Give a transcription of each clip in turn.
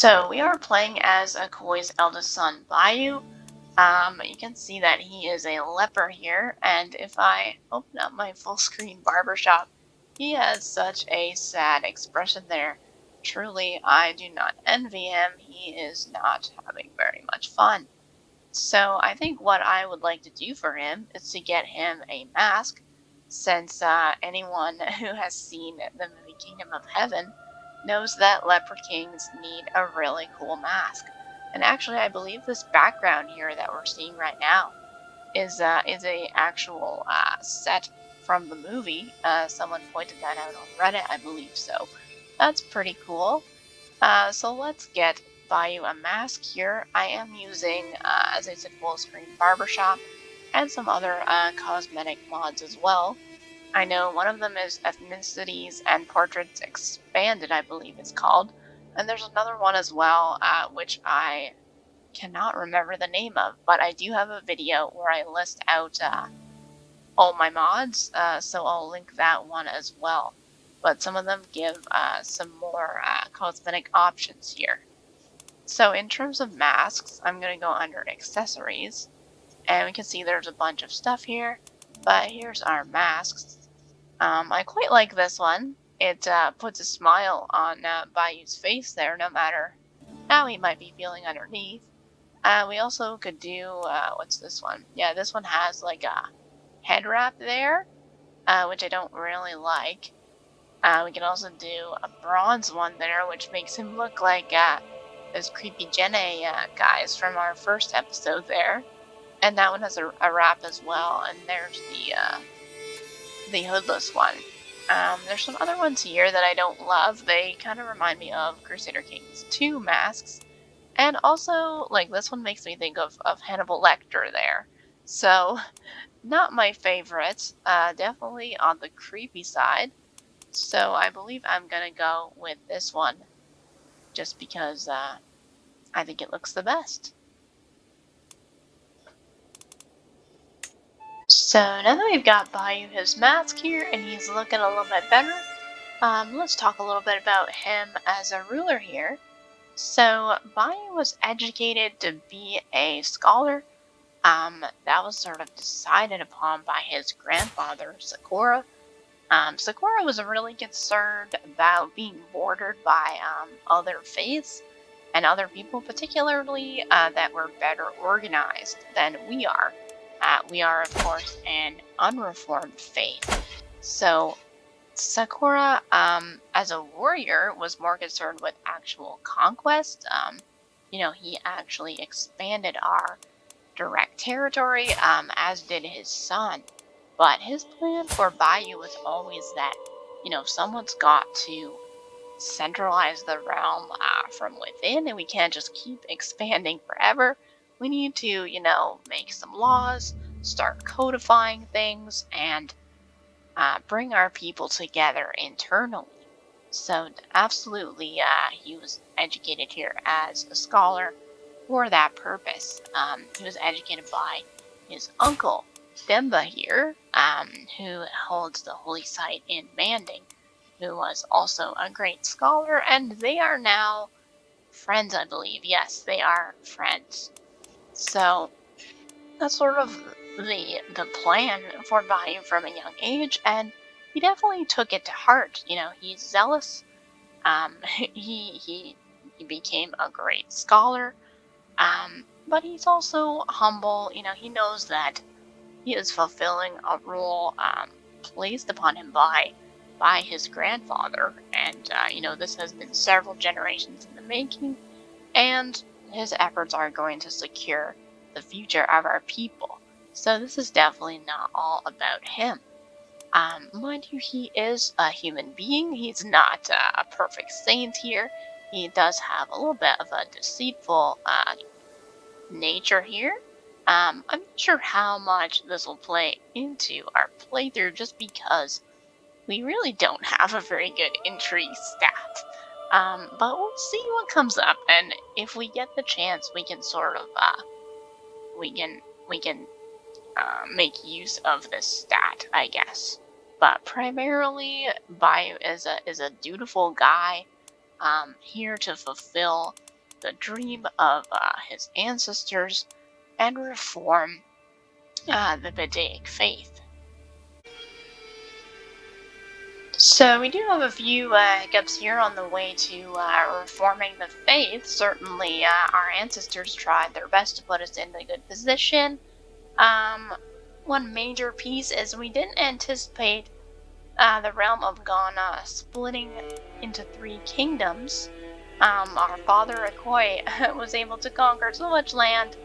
So we are playing as Akoi's eldest son, Biyu. You can see that he is a leper here, and if I open up my full screen barbershop, he has such a sad expression there. Truly, I do not envy him. He is not having very much fun. So I think what I would like to do for him is to get him a mask, since anyone who has seen the movie Kingdom of Heaven knows that leper kings need a really cool mask. And actually, I believe this background here that we're seeing right now is a actual set from the movie. Someone pointed that out on Reddit, I believe so. That's pretty cool. So let's get Biyu a mask here. I am using, as I said, full screen barbershop and some other cosmetic mods as well. I know one of them is ethnicities and portraits expanded, I believe it's called. And there's another one as well, which I cannot remember the name of, but I do have a video where I list out all my mods, so I'll link that one as well. But some of them give some more cosmetic options here. So in terms of masks, I'm going to go under accessories, and we can see there's a bunch of stuff here, but here's our masks. I quite like this one. It puts a smile on Bayu's face there, no matter how he might be feeling underneath. We also could do, what's this one? Yeah, this one has like a head wrap there, which I don't really like. We can also do a bronze one there, which makes him look like those creepy Jenny guys from our first episode there. And that one has a wrap as well. And there's the hoodless one. There's some other ones here that I don't love. They kind of remind me of Crusader Kings 2 masks. And also, like, this one makes me think of Hannibal Lecter there. So, not my favorite. Definitely on the creepy side. So I believe I'm gonna go with this one, just because I think it looks the best. So now that we've got Biyu his mask here and he's looking a little bit better, let's talk a little bit about him as a ruler here. So Biyu was educated to be a scholar. That was sort of decided upon by his grandfather, Sakura. Sakura was really concerned about being bordered by other faiths and other people, particularly that were better organized than we are. We are, of course, an unreformed faith. So Sakura, as a warrior, was more concerned with actual conquest. He actually expanded our direct territory, as did his son. But his plan for Biyu was always that, someone's got to centralize the realm from within, and we can't just keep expanding forever. We need to, make some laws, start codifying things, and bring our people together internally. So, absolutely, he was educated here as a scholar for that purpose. He was educated by his uncle, Demba here, who holds the holy site in Manding, who was also a great scholar, and they are now friends, I believe. Yes, they are friends. So that's sort of the plan for Biyu from a young age, and he definitely took it to heart. He's zealous. He became a great scholar. But he's also humble. He knows that he is fulfilling a role placed upon him by his grandfather, and this has been several generations in the making, and his efforts are going to secure the future of our people. So this is definitely not all about him. Mind you, he is a human being. He's not a perfect saint here. He does have a little bit of a deceitful nature here. I'm not sure how much this will play into our playthrough, just because we really don't have a very good entry stat. But we'll see what comes up, and if we get the chance, we can sort of we can make use of this stat, I guess. But primarily, Biyu is a dutiful guy, here to fulfill the dream of his ancestors and reform the Bidaic faith. So we do have a few hiccups here on the way to reforming the faith. Certainly, our ancestors tried their best to put us in a good position. One major piece is we didn't anticipate the realm of Ghana splitting into 3 kingdoms. Our father Akoi was able to conquer so much land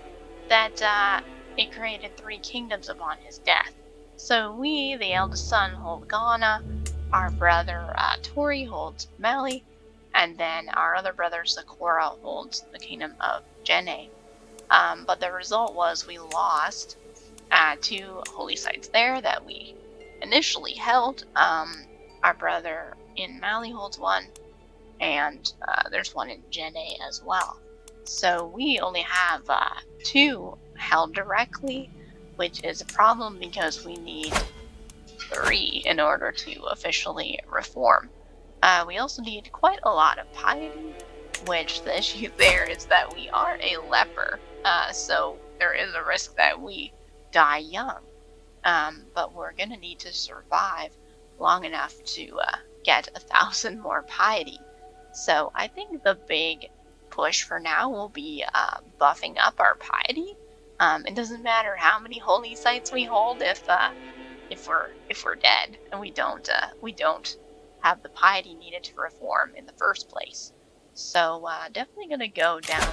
that it created 3 kingdoms upon his death. So we, the eldest son, hold Ghana, our brother Tori holds Mali, and then our other brother Sakura holds the kingdom of Jene. But the result was we lost 2 holy sites there that we initially held. Our brother in Mali holds one, and there's one in Jene as well. So we only have 2 held directly, which is a problem because we need 3 in order to officially reform. We also need quite a lot of piety, which the issue there is that we are a leper, so there is a risk that we die young. But we're gonna need to survive long enough to get 1,000 more piety. So I think the big push for now will be buffing up our piety. It doesn't matter how many holy sites we hold if we're dead and we don't have the piety needed to reform in the first place. So definitely gonna go down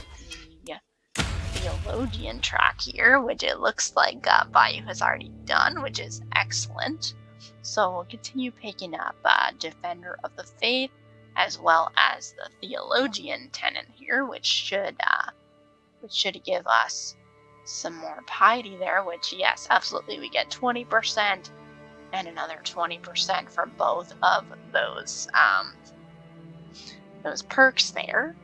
the theologian track here, which it looks like Biyu has already done, which is excellent. So we'll continue picking up Defender of the Faith as well as the theologian tenet here, which should give us some more piety there. Which, yes, absolutely, we get 20% and another 20% for both of those perks there.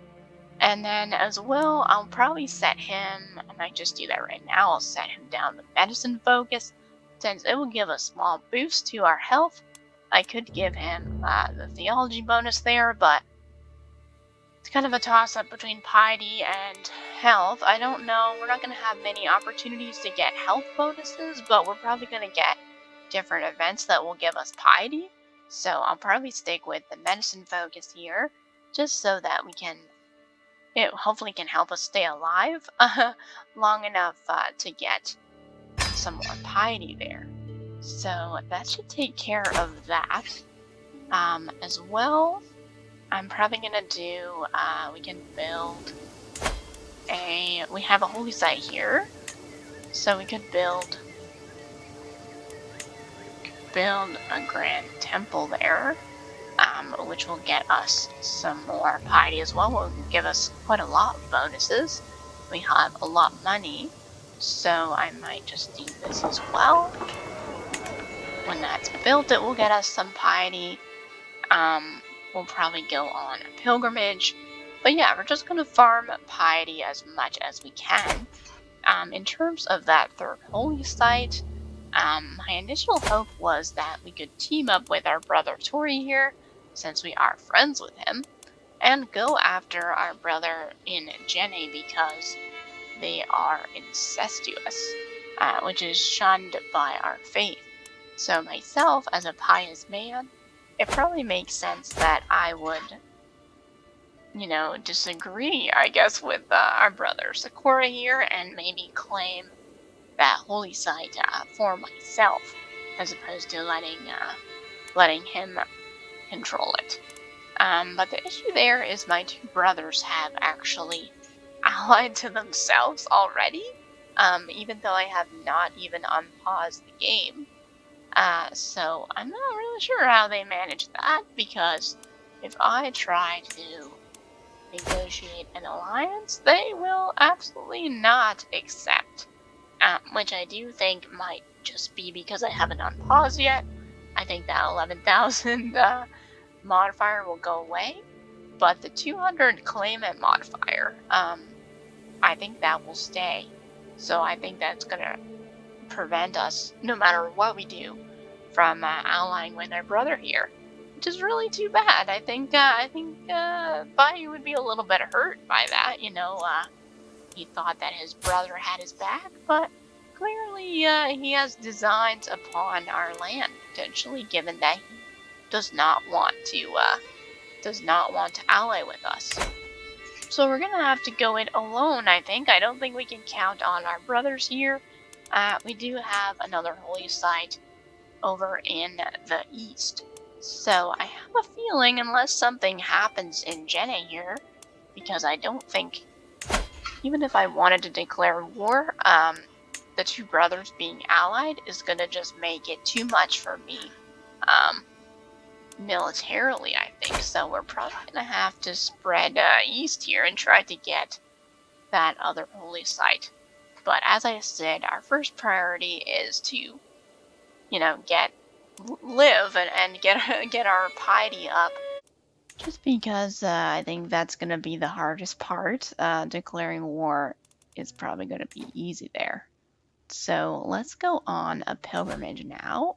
And then as well, I'll probably set him, I might just do that right now, I'll set him down the medicine focus, since it will give a small boost to our health. I could give him the theology bonus there, but it's kind of a toss-up between piety and health. I don't know, we're not going to have many opportunities to get health bonuses, but we're probably going to get different events that will give us piety. So I'll probably stick with the medicine focus here, just so that we can, it hopefully can help us stay alive long enough to get some more piety there. So that should take care of that. As well, I'm probably gonna do, we can build we have a holy site here, so we could build a grand temple there, which will get us some more piety as well. Will give us quite a lot of bonuses. We have a lot of money, so I might just do this as well. When that's built, it will get us some piety. We'll probably go on a pilgrimage, but yeah, we're just gonna farm piety as much as we can. In terms of that 3rd holy site, my initial hope was that we could team up with our brother Tori here, since we are friends with him, and go after our brother in Jene because they are incestuous, which is shunned by our faith. So myself, as a pious man, it probably makes sense that I would, disagree, I guess, with our brother Sakura here and maybe claim that holy site for myself, as opposed to letting him control it. But the issue there is my 2 brothers have actually allied to themselves already, even though I have not even unpaused the game. So I'm not really sure how they manage that, because if I try to negotiate an alliance, they will absolutely not accept. Which I do think might just be because I haven't unpaused yet. I think that 11,000 modifier will go away, but the 200 claimant modifier, I think that will stay. So I think that's gonna prevent us, no matter what we do, from allying with our brother here. which is really too bad. I think Biyu would be a little bit hurt by that. He thought that his brother had his back, but clearly he has designs upon our land, potentially, given that he does not want to ally with us. So we're gonna have to go it alone, I think. I don't think we can count on our brothers here. We do have another holy site over in the east. So I have a feeling, unless something happens in Jenne here, because I don't think, even if I wanted to declare war, the two brothers being allied is gonna just make it too much for me, militarily, I think. So we're probably gonna have to spread east here and try to get that other holy site. But as I said, our first priority is to, live and get our piety up. Just because I think that's gonna be the hardest part. Declaring war is probably gonna be easy there. So let's go on a pilgrimage now.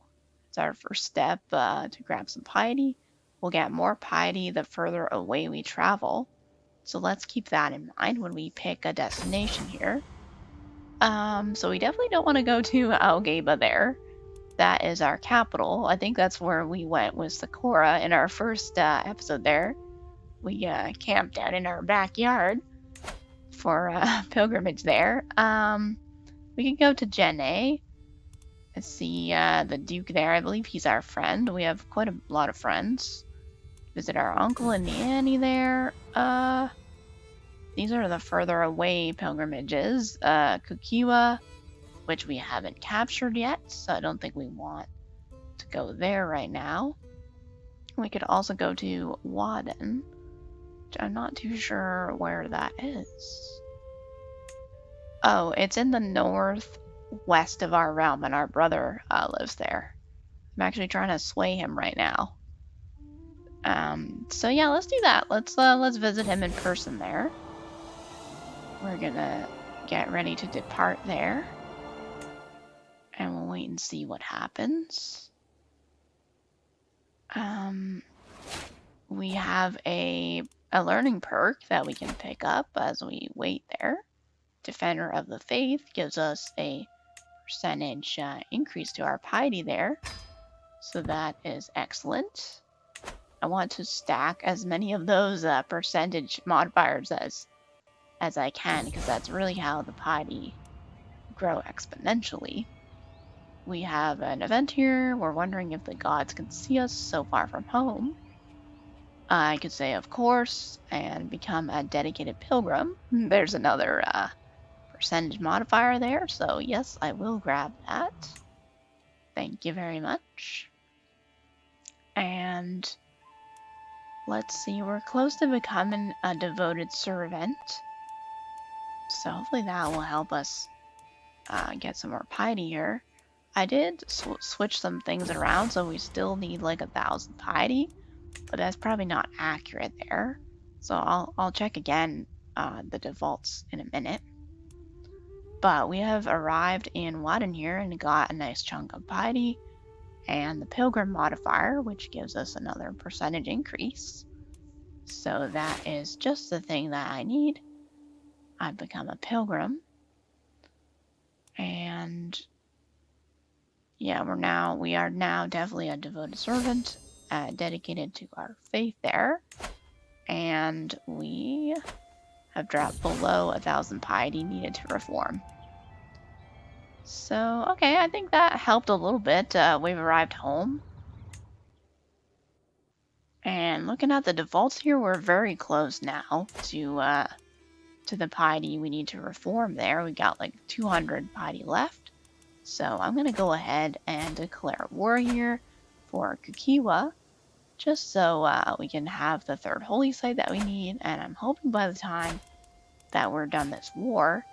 It's our first step to grab some piety. We'll get more piety the further away we travel. So let's keep that in mind when we pick a destination here. So we definitely don't want to go to Algeba there. That is our capital. I think that's where we went with Sakura in our first episode there. We camped out in our backyard for pilgrimage there. We can go to Jenne. Let's see the Duke there. I believe he's our friend. We have quite a lot of friends. Visit our uncle and Annie there. These are the further away pilgrimages. Kukiya, which we haven't captured yet, so I don't think we want to go there right now. We could also go to Wagadu, which I'm not too sure where that is. Oh, it's in the northwest of our realm, and our brother lives there. I'm actually trying to sway him right now. So yeah, let's do that. Let's visit him in person there. We're gonna get ready to depart there. And we'll wait and see what happens. We have a learning perk that we can pick up as we wait there. Defender of the Faith gives us a percentage increase to our piety there. So that is excellent. I want to stack as many of those percentage modifiers as I can, because that's really how the piety grow exponentially. We have an event here. We're wondering if the gods can see us so far from home. I could say, of course, and become a dedicated pilgrim. There's another percentage modifier there, so yes, I will grab that. Thank you very much. And let's see, we're close to becoming a devoted servant. So hopefully that will help us get some more piety here. I did switch some things around, so we still need like 1,000 piety, but that's probably not accurate there. So I'll check again the defaults in a minute. But we have arrived in Wagadu here and got a nice chunk of piety and the pilgrim modifier, which gives us another percentage increase. So that is just the thing that I need. I've become a pilgrim. And yeah, we are now definitely a devoted servant, dedicated to our faith there. And we have dropped below 1,000 piety needed to reform. So, okay, I think that helped a little bit. We've arrived home. And looking at the defaults here, we're very close now to the piety we need to reform there. We got like 200 piety left. So I'm going to go ahead and declare war here for Kukiya, just so we can have the third holy site that we need. And I'm hoping by the time that we're done this war,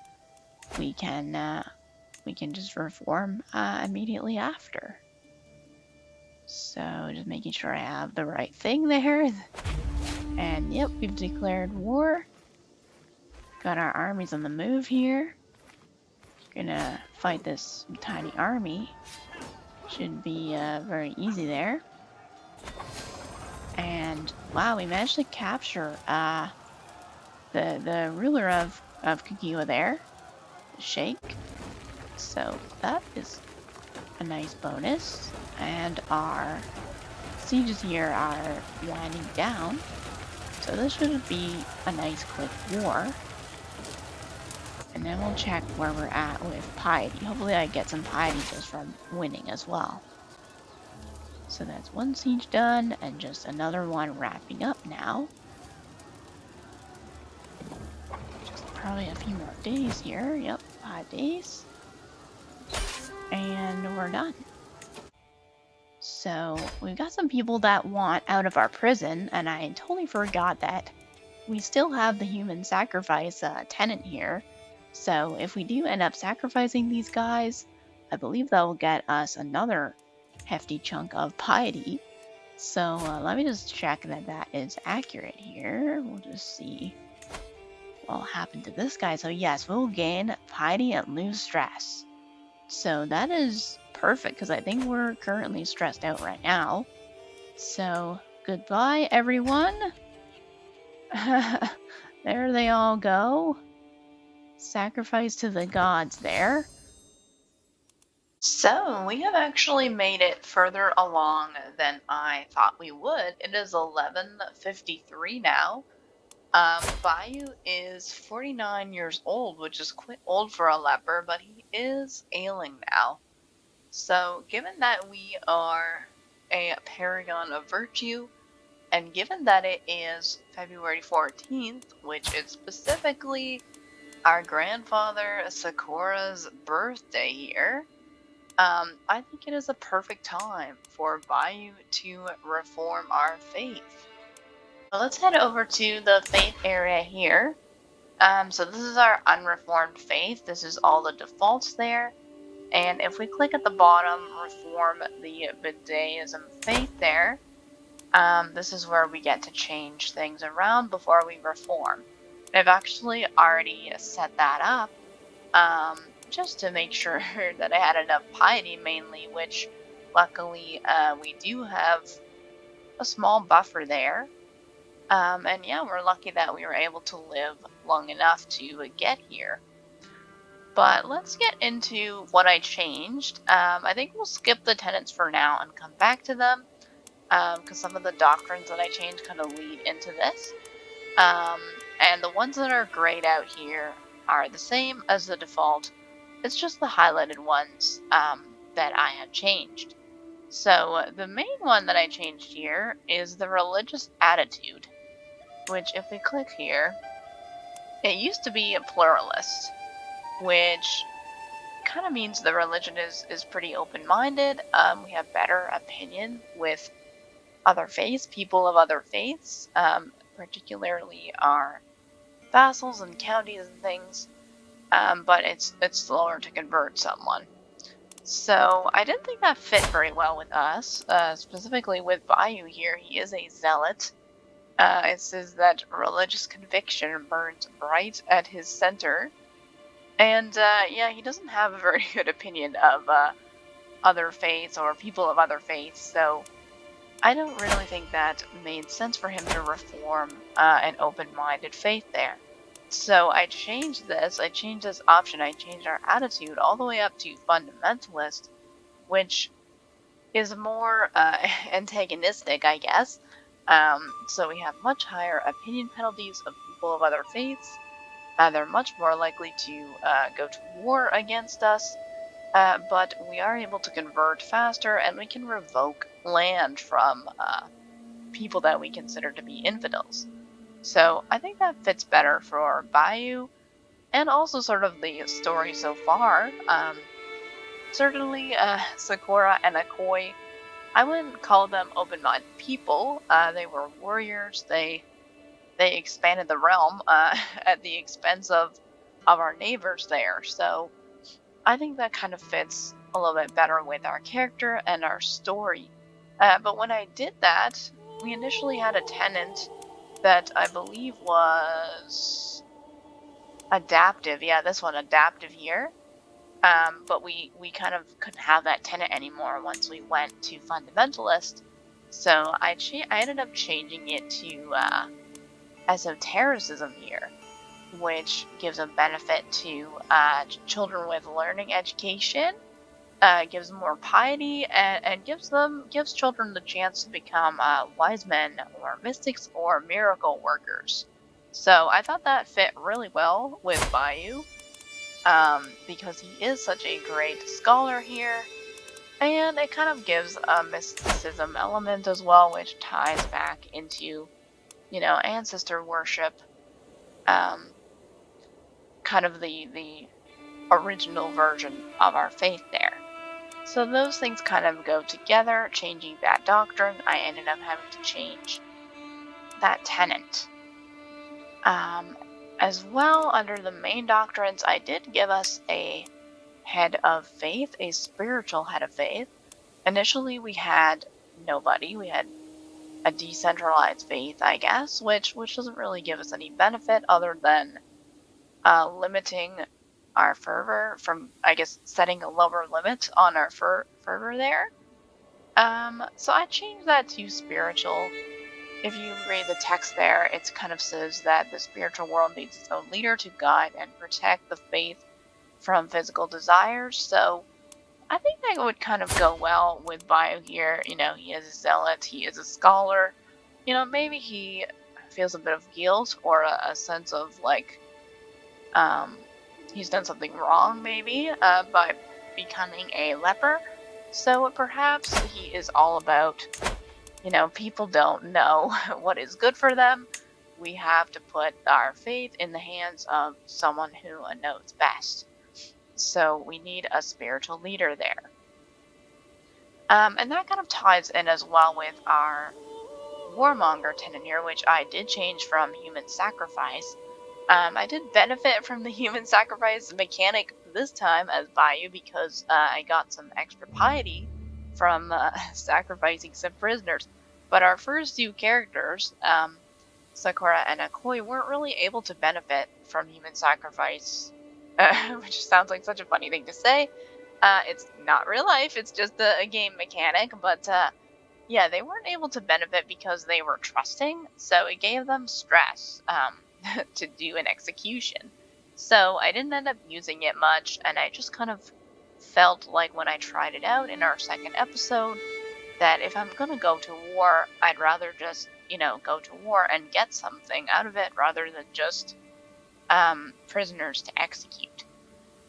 we can just reform immediately after. So just making sure I have the right thing there. And yep, we've declared war. Got our armies on the move here. Gonna fight this tiny army. Should be very easy there. And wow, we managed to capture the ruler of Kukiya there, the Sheikh. So that is a nice bonus. And our sieges here are winding down. So this should be a nice quick war. And then we'll check where we're at with piety. Hopefully I get some piety just from winning as well. So that's one siege done, and just another one wrapping up now. Just probably a few more days here. Yep, 5 days. And we're done. So we've got some people that want out of our prison, and I totally forgot that we still have the human sacrifice tenant here. So if we do end up sacrificing these guys, I believe that will get us another hefty chunk of piety. So let me just check that that is accurate here. We'll just see what will happen to this guy. So yes, we'll gain piety and lose stress. So that is perfect because I think we're currently stressed out right now. So goodbye, everyone. There they all go. Sacrifice to the gods there. So we have actually made it further along than I thought we would. It is 11:53 now. Biyu is 49 years old, which is quite old for a leper, but he is ailing now. So given that we are a paragon of virtue, and given that it is February 14th, which is specifically our grandfather Sakura's birthday here, I think it is a perfect time for Biyu to reform our faith. So let's head over to the faith area here. So this is our unreformed faith. This is all the defaults there. And if we click at the bottom, reform the Bidaism faith there, this is where we get to change things around before we reform. I've actually already set that up just to make sure that I had enough piety mainly, which luckily we do have a small buffer there. And yeah, we're lucky that we were able to live long enough to get here. But let's get into what I changed. I think we'll skip the tenants for now and come back to them, because some of the doctrines that I changed kind of lead into this. And the ones that are grayed out here are the same as the default. It's just the highlighted ones that I have changed. So the main one that I changed here is the religious attitude, which if we click here, it used to be a pluralist, which kind of means the religion is pretty open-minded. We have better opinion with other faiths, people of other faiths, particularly our vassals and counties and things. But it's slower to convert someone. So I didn't think that fit very well with us, specifically with Biyu here. He is a zealot. It says that religious conviction burns bright at his center. And yeah, he doesn't have a very good opinion of other faiths or people of other faiths, so I don't really think that made sense for him to reform an open-minded faith there. So I changed this option, I changed our attitude all the way up to fundamentalist, which is more antagonistic, I guess. So we have much higher opinion penalties of people of other faiths. They're much more likely to go to war against us, but we are able to convert faster, and we can revoke land from people that we consider to be infidels. So I think that fits better for Biyu, and also sort of the story so far. Certainly, Sakura and Akoi, I wouldn't call them open-minded people. They were warriors. They expanded the realm at the expense of our neighbors there. So I think that kind of fits a little bit better with our character and our story. But when I did that, we initially had a tenant that I believe was adaptive. Yeah, this one, adaptive here. But we kind of couldn't have that tenant anymore once we went to fundamentalist. So I ended up changing it to esotericism here, which gives a benefit to children with learning education, gives them more piety, and gives children the chance to become wise men or mystics or miracle workers. So I thought that fit really well with Biyu, because he is such a great scholar here, and it kind of gives a mysticism element as well, which ties back into, ancestor worship, um, kind of the original version of our faith there. So those things kind of go together. Changing that doctrine, I ended up having to change that tenet. Um, as well, under the main doctrines, I did give us a head of faith, a spiritual head of faith. Initially, we had nobody. We had a decentralized faith, I guess, which doesn't really give us any benefit other than limiting our fervor from, I guess, setting a lower limit on our fervor there. So I changed that to spiritual. If you read the text there, it kind of says that the spiritual world needs its own leader to guide and protect the faith from physical desires. So I think that would kind of go well with Bio here. He is a zealot, he is a scholar. Maybe he feels a bit of guilt or a sense of like, um, he's done something wrong, maybe, by becoming a leper. So perhaps he is all about, people don't know what is good for them. We have to put our faith in the hands of someone who knows best. So we need a spiritual leader there. And that kind of ties in as well with our warmonger tenet here, which I did change from human sacrifice. I did benefit from the human sacrifice mechanic this time as Biyu because I got some extra piety from sacrificing some prisoners. But our first two characters, Sakura and Akoi, weren't really able to benefit from human sacrifice, which sounds like such a funny thing to say. It's not real life, it's just a game mechanic, but yeah, they weren't able to benefit because they were trusting, so it gave them stress to do an execution. So I didn't end up using it much, and I just kind of felt like when I tried it out in our second episode that if I'm gonna go to war, I'd rather just, go to war and get something out of it rather than just prisoners to execute.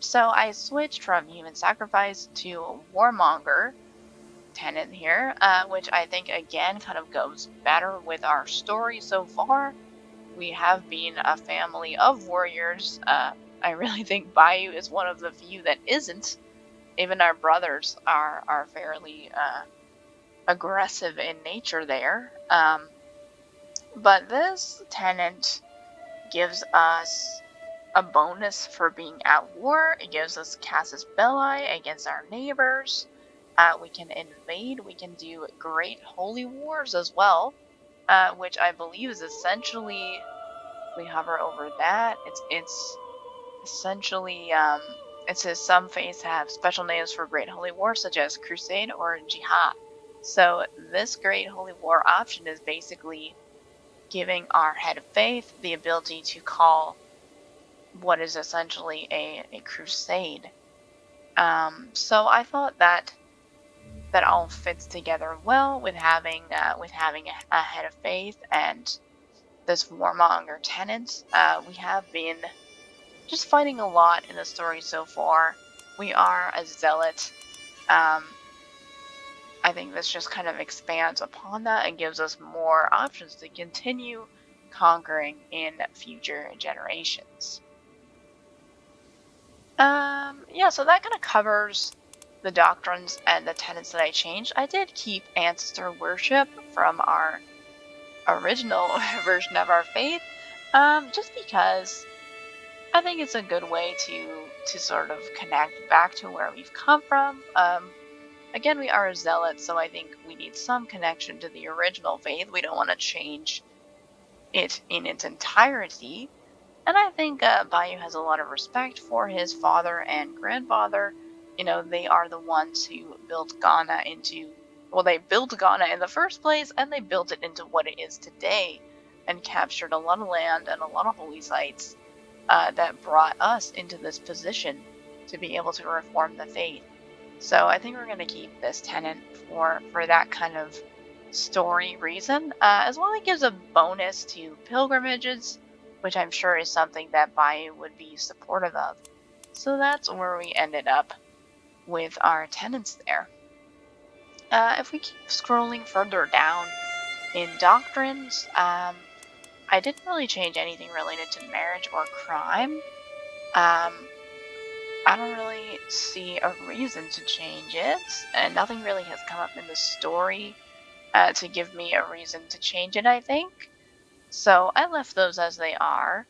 So I switched from human sacrifice to warmonger tenet here, which I think again kind of goes better with our story so far. We have been a family of warriors. I really think Biyu is one of the few that isn't. Even our brothers are fairly aggressive in nature there. But this tenet gives us a bonus for being at war. It gives us casus belli against our neighbors. We can invade. We can do great holy wars as well, which I believe is essentially. We hover over that. It's essentially. It says some faiths have special names for great holy wars, such as crusade or jihad. So this great holy war option is basically giving our head of faith the ability to call what is essentially a crusade. So I thought that all fits together well with having a head of faith and this warmonger tenant. We have been just fighting a lot in the story so far. We are a zealot. Um, I think this just kind of expands upon that and gives us more options to continue conquering in future generations. Yeah, so that kind of covers the doctrines and the tenets that I changed. I did keep ancestor worship from our original version of our faith, just because I think it's a good way to sort of connect back to where we've come from. Again, we are a zealot, so I think we need some connection to the original faith. We don't want to change it in its entirety. And I think Biyu has a lot of respect for his father and grandfather. They are the ones who built Ghana into well, they built Ghana in the first place, and they built it into what it is today, and captured a lot of land and a lot of holy sites that brought us into this position to be able to reform the faith. So I think we're going to keep this tenant for that kind of story reason, as well. It gives a bonus to pilgrimages, which I'm sure is something that Biyu would be supportive of. So that's where we ended up with our tenants there. If we keep scrolling further down in doctrines, I didn't really change anything related to marriage or crime. I don't really see a reason to change it, and nothing really has come up in the story to give me a reason to change it, I think. So I left those as they are.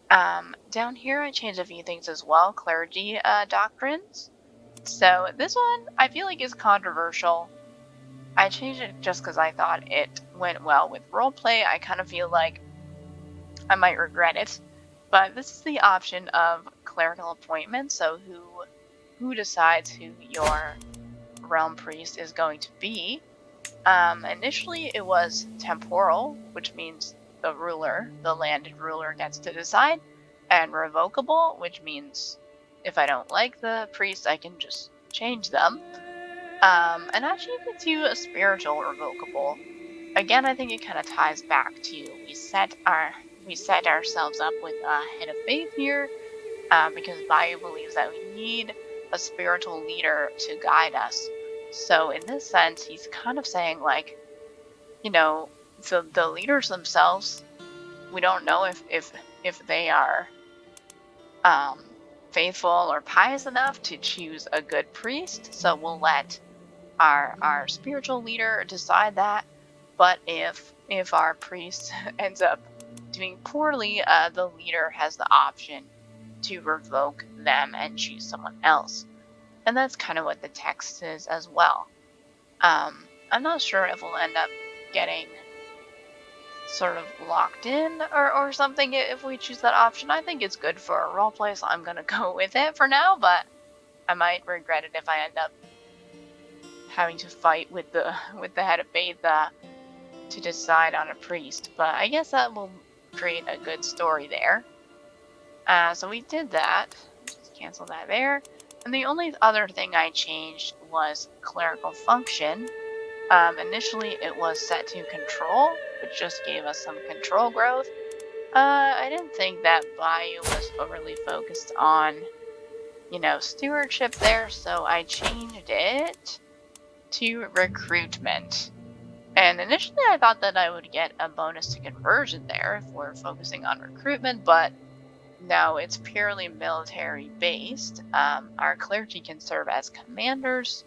Down here I changed a few things as well, clergy doctrines. So this one I feel like is controversial. I changed it just because I thought it went well with roleplay. I kind of feel like I might regret it. But this is the option of clerical appointment, so who decides who your realm priest is going to be. Initially it was temporal, which means the ruler, the landed ruler, gets to decide, and revocable, which means if I don't like the priest, I can just change them. And I changed it to a spiritual revocable. Again, I think it kind of ties back to we set ourselves up with a head of faith here, because Biyu believes that we need a spiritual leader to guide us. So in this sense, he's kind of saying like, so the leaders themselves, we don't know if they are faithful or pious enough to choose a good priest. So we'll let our spiritual leader decide that. But if our priest ends up doing poorly, the leader has the option to revoke them and choose someone else. And that's kind of what the text is as well. I'm not sure if we'll end up getting sort of locked in or something if we choose that option. I think it's good for a roleplay, so I'm gonna go with it for now, but I might regret it if I end up having to fight with the head of faith to decide on a priest. But I guess that will create a good story there. So we did that. Just cancel that there. And the only other thing I changed was clerical function. Initially it was set to control, which just gave us some control growth. I didn't think that Biyu was overly focused on, stewardship there, so I changed it to recruitment. And initially I thought that I would get a bonus to conversion there if we're focusing on recruitment, but no, it's purely military based. Our clergy can serve as commanders,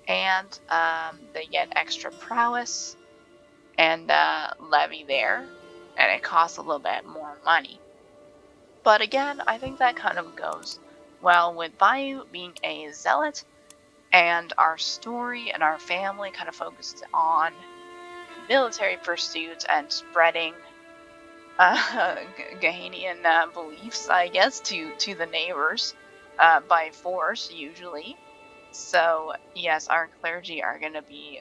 and they get extra prowess and levy there, and it costs a little bit more money. But again, I think that kind of goes well with Biyu being a zealot, and our story and our family kind of focused on military pursuits and spreading Gahanian beliefs, I guess, to the neighbors by force, usually. So, yes, our clergy are going to be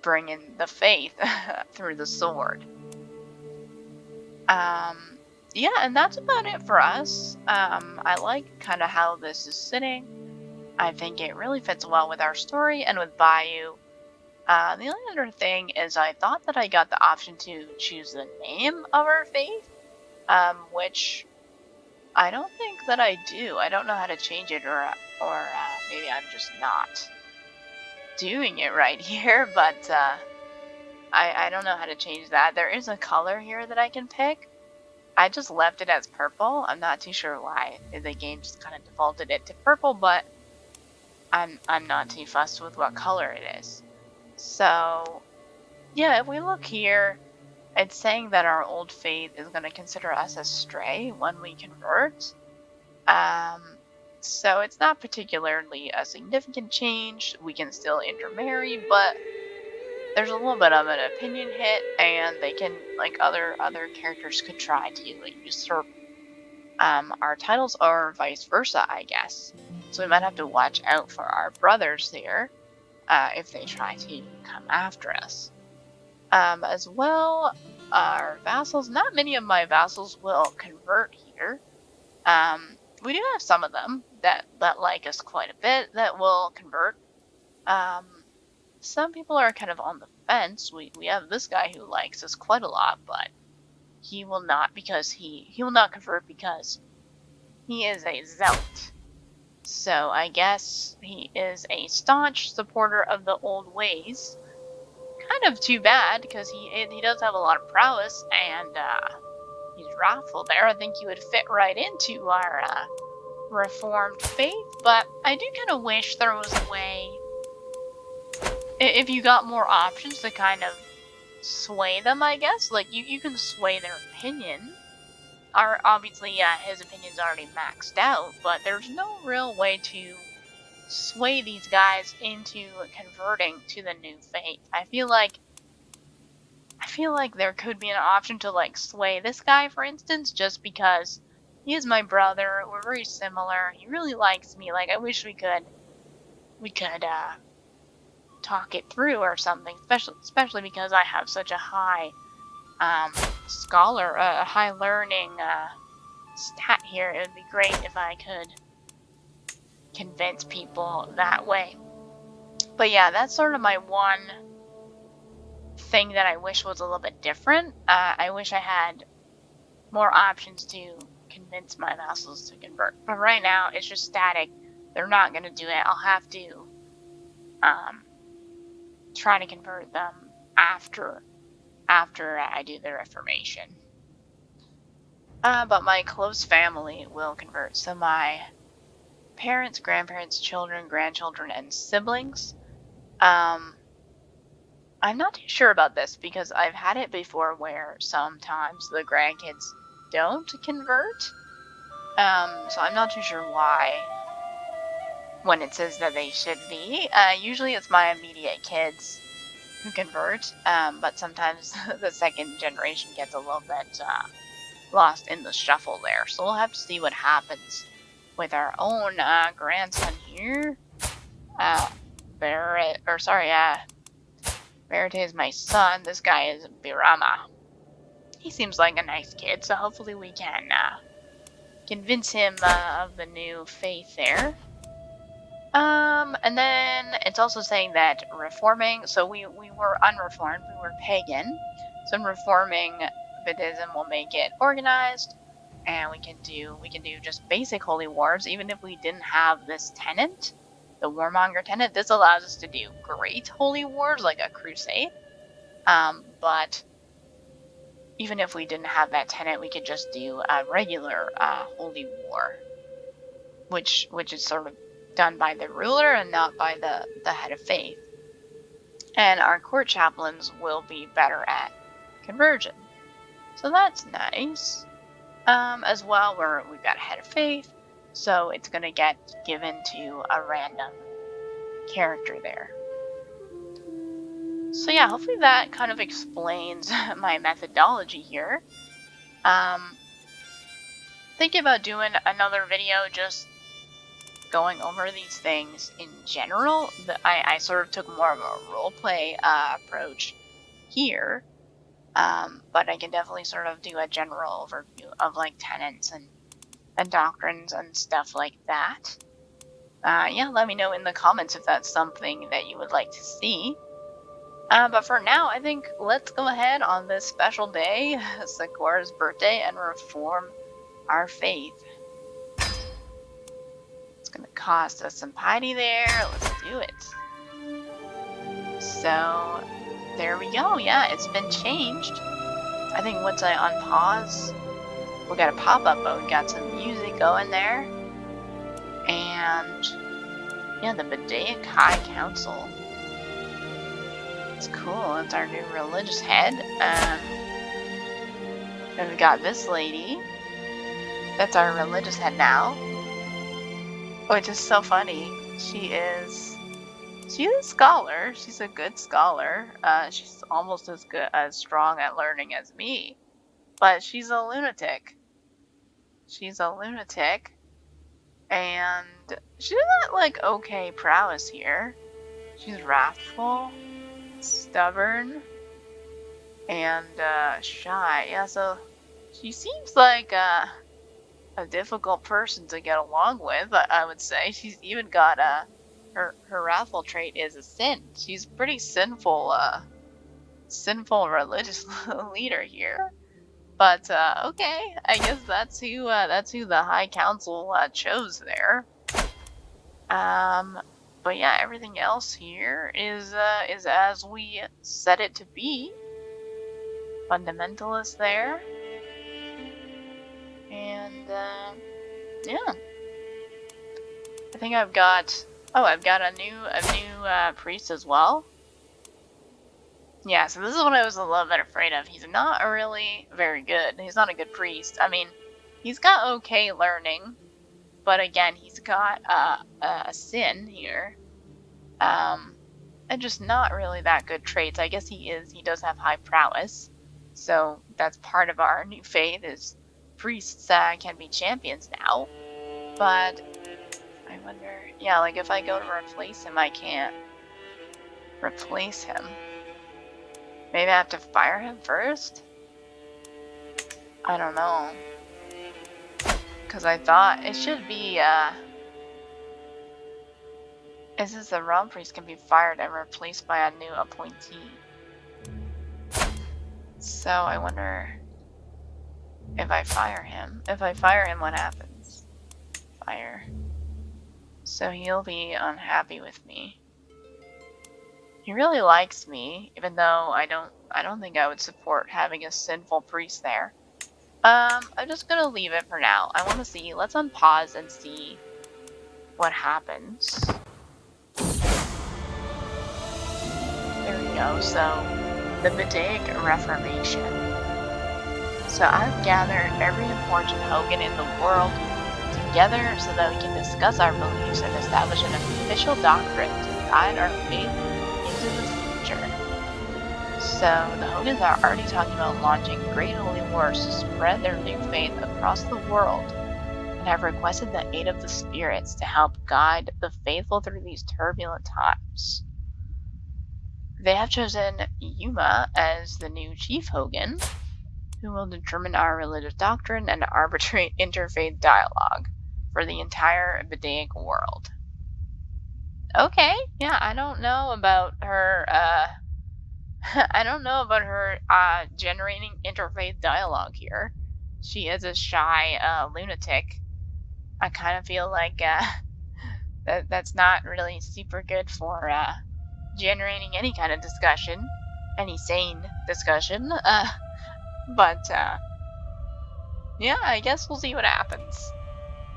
bringing the faith through the sword. Yeah, and that's about it for us. I like kind of how this is sitting. I think it really fits well with our story and with Biyu. The only other thing is I thought that I got the option to choose the name of our faith, which I don't think that I do. I don't know how to change it, or maybe I'm just not doing it right here, but I don't know how to change that. There is a color here that I can pick. I just left it as purple. I'm not too sure why. The game just kind of defaulted it to purple, but I'm not too fussed with what color it is. So, yeah, if we look here, it's saying that our old faith is going to consider us as stray when we convert. So it's not particularly a significant change. We can still intermarry, but there's a little bit of an opinion hit, and they can, like other characters could try to like usurp our titles, or vice versa, I guess. So we might have to watch out for our brothers here. if they try to come after us. As well, our vassals, not many of my vassals will convert here. We do have some of them that like us quite a bit that will convert. Some people are kind of on the fence. We have this guy who likes us quite a lot, but he will not because he will not convert because he is a zealot. So I guess he is a staunch supporter of the old ways. Kind of too bad because he does have a lot of prowess and he's wrathful there. I think he would fit right into our reformed faith, but I do kind of wish there was a way, if you got more options to kind of sway them, I guess. Like, you can sway their opinion. Obviously, his opinion's already maxed out, but there's no real way to sway these guys into converting to the new faith. I feel like there could be an option to, like, sway this guy, for instance, just because he is my brother. We're very similar. He really likes me. Like, I wish we could talk it through or something, especially because I have such a high scholar, a high learning stat here. It would be great if I could convince people that way. But yeah, that's sort of my one thing that I wish was a little bit different. I wish I had more options to convince my vassals to convert. But right now, it's just static. They're not going to do it. I'll have to try to convert them after I do the Reformation. But my close family will convert. So my parents, grandparents, children, grandchildren, and siblings. I'm not too sure about this because I've had it before where sometimes the grandkids don't convert. So I'm not too sure why when it says that they should be. Usually it's my immediate kids who convert, but sometimes the second generation gets a little bit lost in the shuffle there. So we'll have to see what happens with our own grandson here. Barrett is my son. This guy is Birama. He seems like a nice kid, so hopefully we can convince him of the new faith there. And then it's also saying that reforming, so we were unreformed, we were pagan. So reforming Buddhism will make it organized, and we can do just basic holy wars, even if we didn't have this tenant, the warmonger tenant. This allows us to do great holy wars like a crusade. But even if we didn't have that tenant, we could just do a regular holy war, which is sort of done by the ruler and not by the head of faith. And our court chaplains will be better at conversion. So that's nice. As well, we've got a head of faith, so it's going to get given to a random character there. So yeah, hopefully that kind of explains my methodology here. Thinking about doing another video just going over these things in general. I sort of took more of a roleplay approach here, but I can definitely sort of do a general overview of like tenets and doctrines and stuff like that. Yeah, let me know in the comments if that's something that you would like to see. But for now, I think let's go ahead on this special day, Sakura's birthday, and reform our faith. It's gonna cost us some piety there. Let's do it. So there we go. Yeah, it's been changed. I think once I unpause, we got a pop-up, but we got some music going there. And yeah, the Bidaic High Council. It's cool. It's our new religious head. And we got this lady. That's our religious head now. Which is so funny. She's a scholar. She's a good scholar. She's almost as strong at learning as me. But she's a lunatic. And she's got like okay prowess here. She's wrathful, stubborn, and shy. Yeah, so she seems like a difficult person to get along with, I would say. She's even got her wrathful trait is a sin. She's pretty sinful religious leader here. But okay, I guess that's who the High Council chose there. But yeah, everything else here is as we set it to be. Fundamentalist there, and yeah, I think I've got a new priest as well. Yeah, so this is what I was a little bit afraid of. He's not really very good. He's not a good priest. I mean, he's got okay learning, but again, he's got a sin here. And just not really that good traits. I guess he does have high prowess. So that's part of our new faith is priests can be champions now. But I wonder, yeah, like if I go to replace him, I can't replace him. Maybe I have to fire him first? I don't know. Because I thought it should be, is this the realm priest can be fired and replaced by a new appointee. So I wonder if I fire him. If I fire him, what happens? Fire. So he'll be unhappy with me. He really likes me, even though I don't think I would support having a sinful priest there. I'm just gonna leave it for now. I want to see. Let's unpause and see what happens. There we go. So, the Bidaic Reformation. So I've gathered every important Hogan in the world together so that we can discuss our beliefs and establish an official doctrine to guide our faith into the future. So the Hogans are already talking about launching great holy wars to spread their new faith across the world and have requested the aid of the spirits to help guide the faithful through these turbulent times. They have chosen Yuma as the new chief Hogan, who will determine our religious doctrine and arbitrate interfaith dialogue for the entire Bidaic world. Okay, yeah, I don't know about her, I don't know about her, generating interfaith dialogue here. She is a shy, lunatic. I kind of feel like, that's not really super good for, generating any kind of discussion. Any sane discussion, but, yeah, I guess we'll see what happens.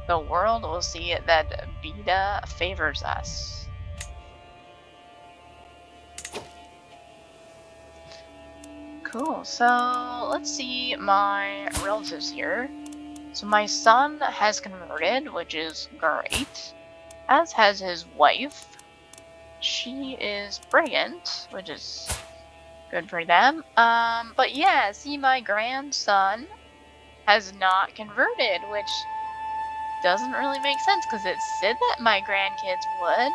The world will see that Bida favors us. Cool, so let's see my relatives here. So my son has converted, which is great, as has his wife. She is brilliant, which is good for them. But yeah, see, my grandson has not converted, which doesn't really make sense because it said that my grandkids would.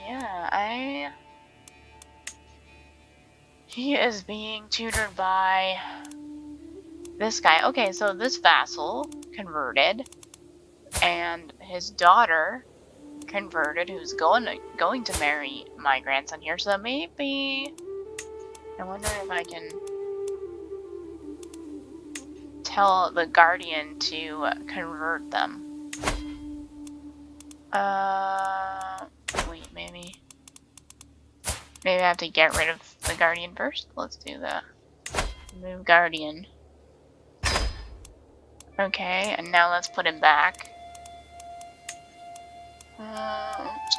Yeah, he is being tutored by this guy. Okay, so this vassal converted, and his daughter converted, who's going to marry my grandson here. So maybe I wonder if I can tell the guardian to convert them. Wait, maybe I have to get rid of the guardian first. Let's do that. Move guardian. Okay, and now let's put him back.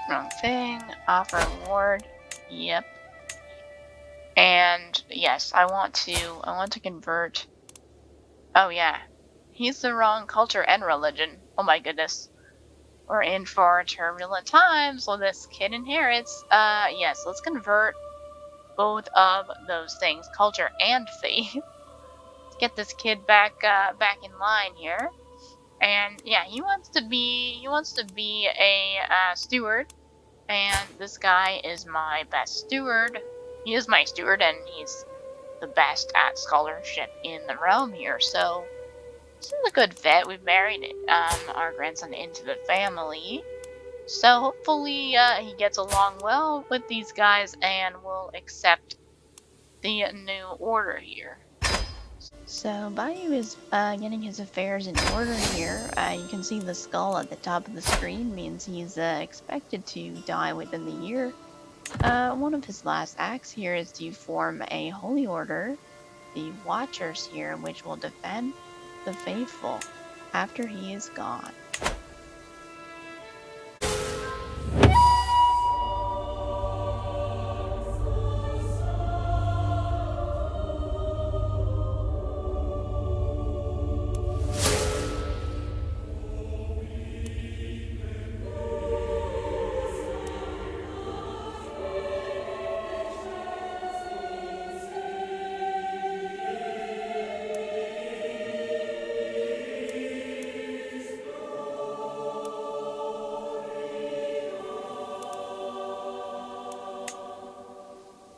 Wrong thing. Offer reward. Yep. And yes, I want to convert. Oh yeah, he's the wrong culture and religion. Oh my goodness. We're in for turbulent times. So this kid inherits. Yes, let's convert both of those things, culture and faith. Get this kid back in line here. And yeah, he wants to be a steward, and this guy is my best steward. He is my steward, and he's the best at scholarship in the realm here. So this is a good fit. We've married our grandson into the family. So hopefully he gets along well with these guys and will accept the new order here. So Biyu is getting his affairs in order here. You can see the skull at the top of the screen means he's expected to die within the year. One of his last acts here is to form a holy order, the Watchers here, which will defend the faithful after he is gone.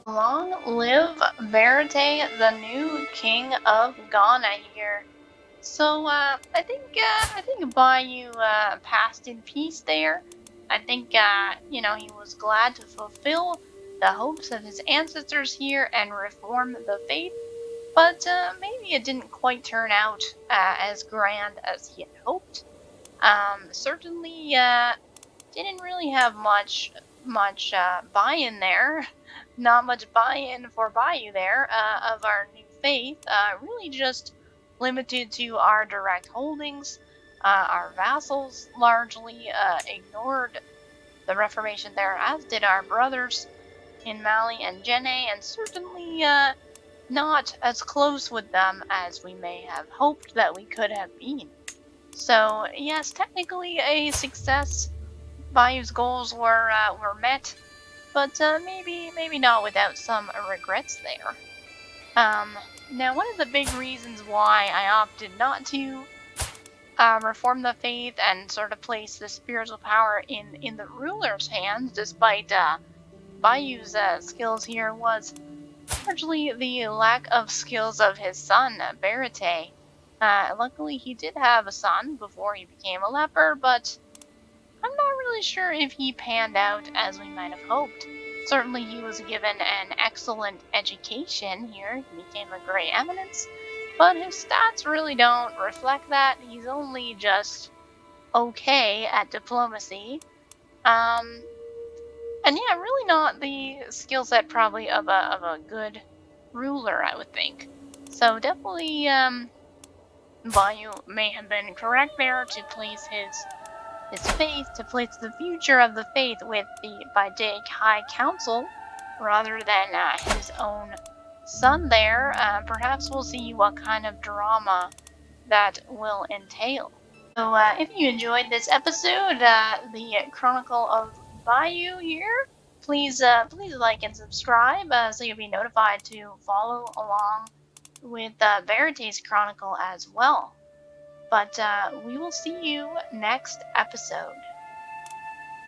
Long live Verite, the new king of Ghana here. So I think Bayu passed in peace there. I think he was glad to fulfill the hopes of his ancestors here and reform the faith. But maybe it didn't quite turn out as grand as he had hoped. Certainly didn't really have much buy-in there. Not much buy-in for Bayou there of our new faith. Really just limited to our direct holdings. Our vassals largely ignored the Reformation there, as did our brothers in Mali and Jenne, and certainly not as close with them as we may have hoped that we could have been. So yes, technically a success. Bayou's goals were met, but maybe not without some regrets there. Now one of the big reasons why I opted not to reform the faith and sort of place the spiritual power in the ruler's hands, despite Bayou's skills here, was largely the lack of skills of his son, Barate. Luckily, he did have a son before he became a leper, but I'm not really sure if he panned out as we might have hoped. Certainly, he was given an excellent education here. He became a great eminence, but his stats really don't reflect that. He's only just okay at diplomacy. Um, and yeah, really not the skill set probably of a good ruler, I would think. So definitely, Bayu may have been correct there to place his faith, to place the future of the faith with the Bidaic High Council rather than his own son there. Perhaps we'll see what kind of drama that will entail. So if you enjoyed this episode, the Chronicle of Bayou here, please like and subscribe so you'll be notified to follow along with Verity's Chronicle as well. But we will see you next episode.